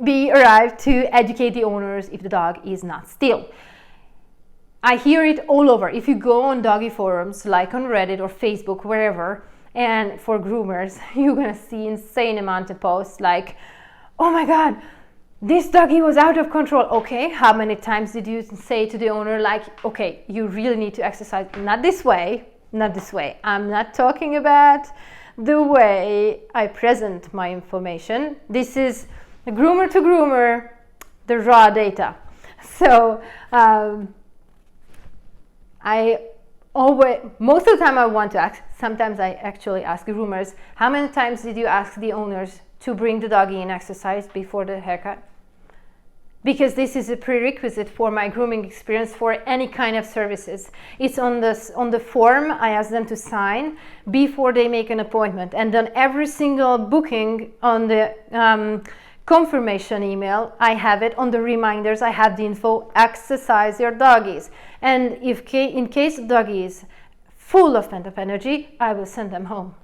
be arrived to educate the owners if the dog is not still. I hear it all over. If you go on doggy forums like on Reddit or Facebook, wherever, and for groomers, you're gonna see insane amount of posts like, oh my god, this doggy was out of control. Okay, how many times did you say to the owner, like, okay, you really need to exercise, not this way, not this way. I'm not talking about the way I present my information. This is groomer to groomer, the raw data. So most of the time I want to ask, sometimes I actually ask groomers, how many times did you ask the owners to bring the doggy in exercise before the haircut? Because this is a prerequisite for my grooming experience for any kind of services. It's on the form I ask them to sign before they make an appointment, and on every single booking on the confirmation email, I have it on the reminders. I have the info, exercise your doggies. And in case the doggy is full of pent-up energy, I will send them home.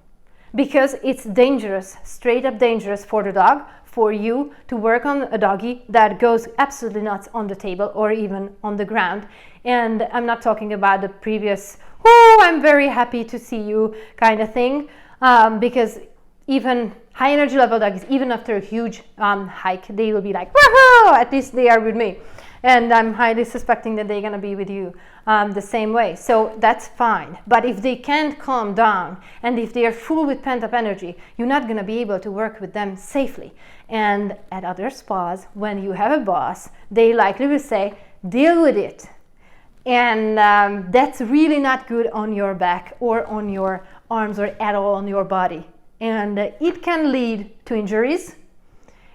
Because it's dangerous, straight up dangerous for the dog, for you to work on a doggy that goes absolutely nuts on the table or even on the ground. And I'm not talking about the previous, oh, I'm very happy to see you kind of thing, because even high energy level doggies, even after a huge hike, they will be like, woohoo, at least they are with me. And I'm highly suspecting that they're going to be with you the same way. So that's fine. But if they can't calm down and if they are full with pent-up energy, you're not going to be able to work with them safely. And at other spas, when you have a boss, they likely will say, deal with it. And that's really not good on your back or on your arms or at all on your body. And it can lead to injuries.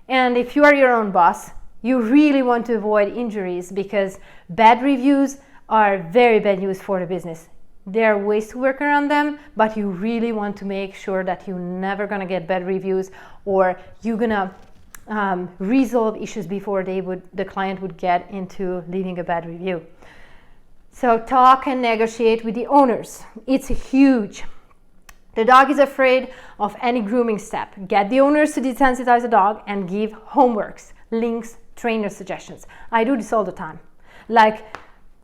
And if you are your own boss, you really want to avoid injuries, because bad reviews are very bad news for the business. There are ways to work around them, but you really want to make sure that you're never going to get bad reviews, or you're going to resolve issues before the client would get into leaving a bad review. So talk and negotiate with the owners. It's huge. The dog is afraid of any grooming step. Get the owners to desensitize the dog and give homeworks, links, trainer suggestions. I do this all the time. Like,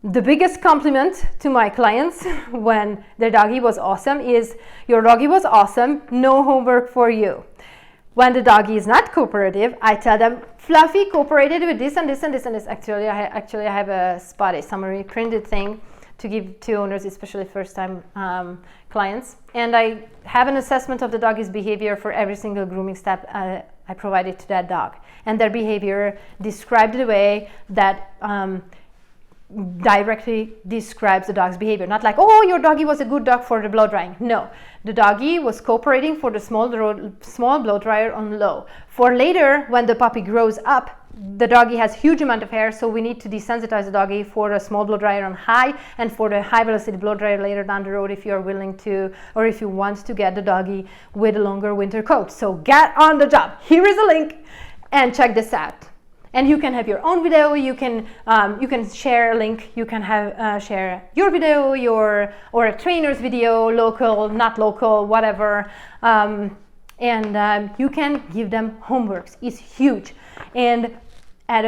the biggest compliment to my clients when their doggy was awesome is, your doggy was awesome, no homework for you. When the doggy is not cooperative, I tell them, Fluffy cooperated with this and this and this and this. Actually, I have a spot, a summary printed thing to give to owners, especially first-time clients. And I have an assessment of the doggy's behavior for every single grooming step I provided to that dog. And their behavior described the way that directly describes the dog's behavior. Not like, oh, your doggy was a good dog for the blow drying. No, the doggy was cooperating for the small blow dryer on low. For later, when the puppy grows up, the doggy has huge amount of hair, so we need to desensitize the doggy for a small blow dryer on high and for the high velocity blow dryer later down the road if you're willing to, or if you want to get the doggy with a longer winter coat. So get on the job. Here is a link and check this out. And you can have your own video, you can share a link, you can have share your video, or a trainer's video, local, not local, whatever. And you can give them homeworks. It's huge. And at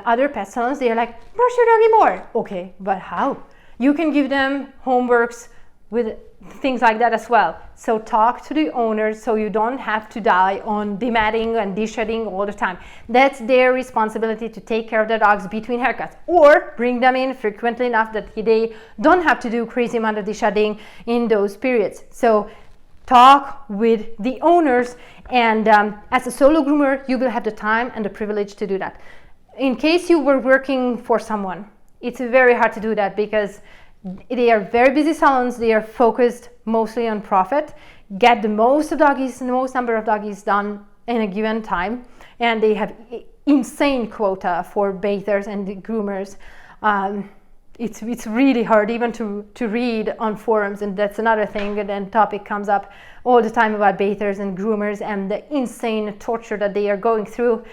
other pet salons, they're like, brush your doggy more. Okay, but how? You can give them homeworks with things like that as well. So talk to the owners so you don't have to die on dematting and de-shedding all the time. That's their responsibility to take care of their dogs between haircuts, or bring them in frequently enough that they don't have to do crazy amount of de-shedding in those periods. So talk with the owners, and as a solo groomer, you will have the time and the privilege to do that. In case you were working for someone, it's very hard to do that because they are very busy salons. They are focused mostly on profit, get the most number of doggies done in a given time, and they have insane quota for bathers and groomers. It's really hard even to read on forums, and that's another thing. And then topic comes up all the time about bathers and groomers and the insane torture that they are going through.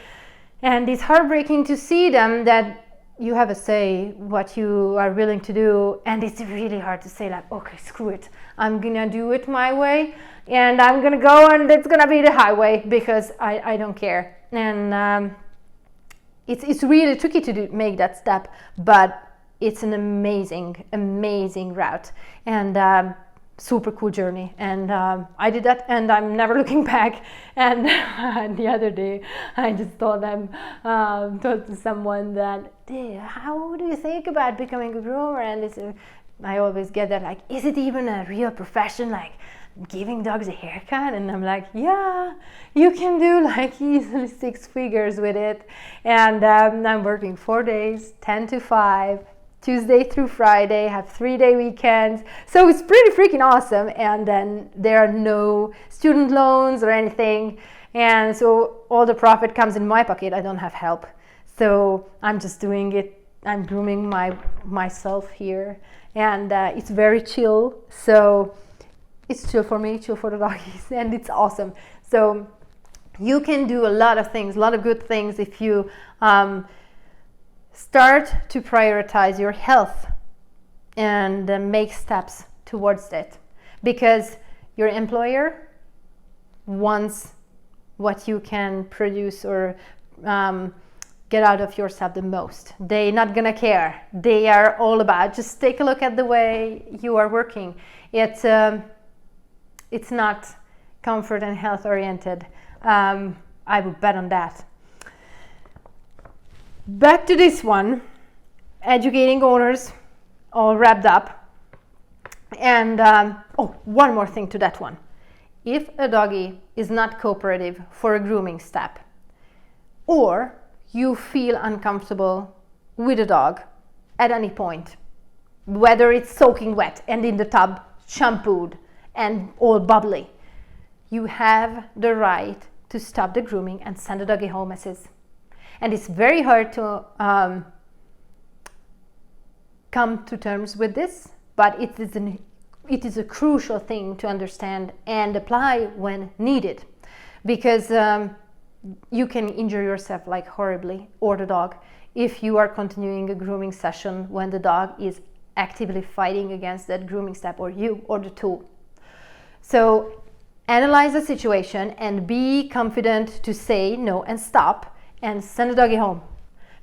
And it's heartbreaking to see them that you have a say what you are willing to do, and it's really hard to say like, okay, screw it, I'm gonna do it my way, and I'm gonna go and it's gonna be the highway because I don't care. And it's really tricky to make that step, but it's an amazing route, and super cool journey. And I did that, and I'm never looking back. And the other day I just told to someone that, how do you think about becoming a groomer? And I always get that, like, is it even a real profession, like giving dogs a haircut? And I'm like, yeah, you can do like easily 6 figures with it. And I'm working 4 days, 10 to 5, Tuesday through Friday, have 3-day weekends. So it's pretty freaking awesome. And then there are no student loans or anything. And so all the profit comes in my pocket. I don't have help. So I'm just doing it. I'm grooming myself here. And it's very chill. So it's chill for me, chill for the doggies, and it's awesome. So you can do a lot of things, a lot of good things if you start to prioritize your health and make steps towards it, because your employer wants what you can produce or get out of yourself the most. They're not gonna care. They are all about, just take a look at the way you are working. It's not comfort and health oriented. I would bet on that. Back to this one, educating owners, all wrapped up. And one more thing to that one. If a doggy is not cooperative for a grooming step, or you feel uncomfortable with a dog at any point, whether it's soaking wet and in the tub, shampooed and all bubbly, you have the right to stop the grooming and send the doggy home as is. And it's very hard to come to terms with this, but it is a crucial thing to understand and apply when needed, because you can injure yourself like horribly, or the dog, if you are continuing a grooming session when the dog is actively fighting against that grooming step, or you or the tool. So analyze the situation and be confident to say no and stop and send the doggy home.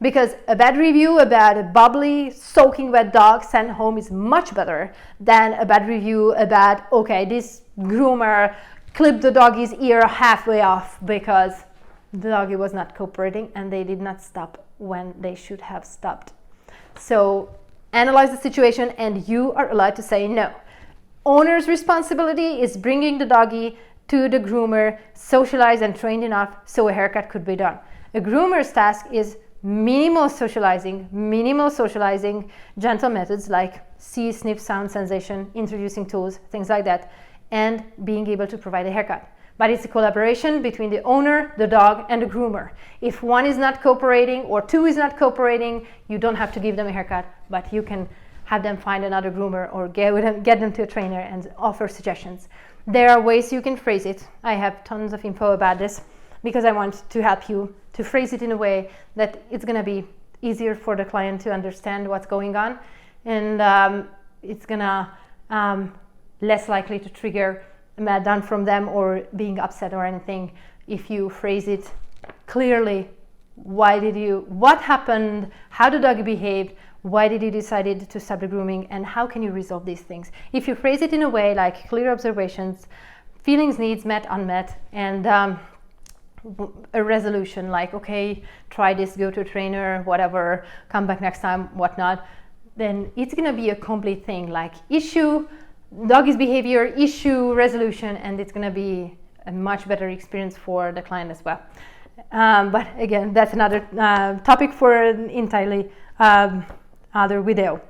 Because a bad review about a bubbly, soaking wet dog sent home is much better than a bad review about, okay, this groomer clipped the doggy's ear halfway off because the doggy was not cooperating and they did not stop when they should have stopped. So analyze the situation and you are allowed to say no. Owner's responsibility is bringing the doggy to the groomer, socialized and trained enough so a haircut could be done. A groomer's task is minimal socializing, gentle methods like see, sniff, sound, sensation, introducing tools, things like that, and being able to provide a haircut. But it's a collaboration between the owner, the dog, and the groomer. If one is not cooperating or two is not cooperating, you don't have to give them a haircut, but you can have them find another groomer or get them to a trainer and offer suggestions. There are ways you can phrase it. I have tons of info about this because I want to help you to phrase it in a way that it's going to be easier for the client to understand what's going on, and it's going to less likely to trigger a meltdown from them or being upset or anything if you phrase it clearly. What happened, how the dog behaved, why did you decide to stop the grooming, and how can you resolve these things? If you phrase it in a way like clear observations, feelings, needs met, unmet, and a resolution like, okay, try this, go to a trainer, whatever, come back next time, whatnot, then it's going to be a complete thing, like issue, doggy's behavior, issue, resolution, and it's going to be a much better experience for the client as well. But again, that's another topic for an entirely other video.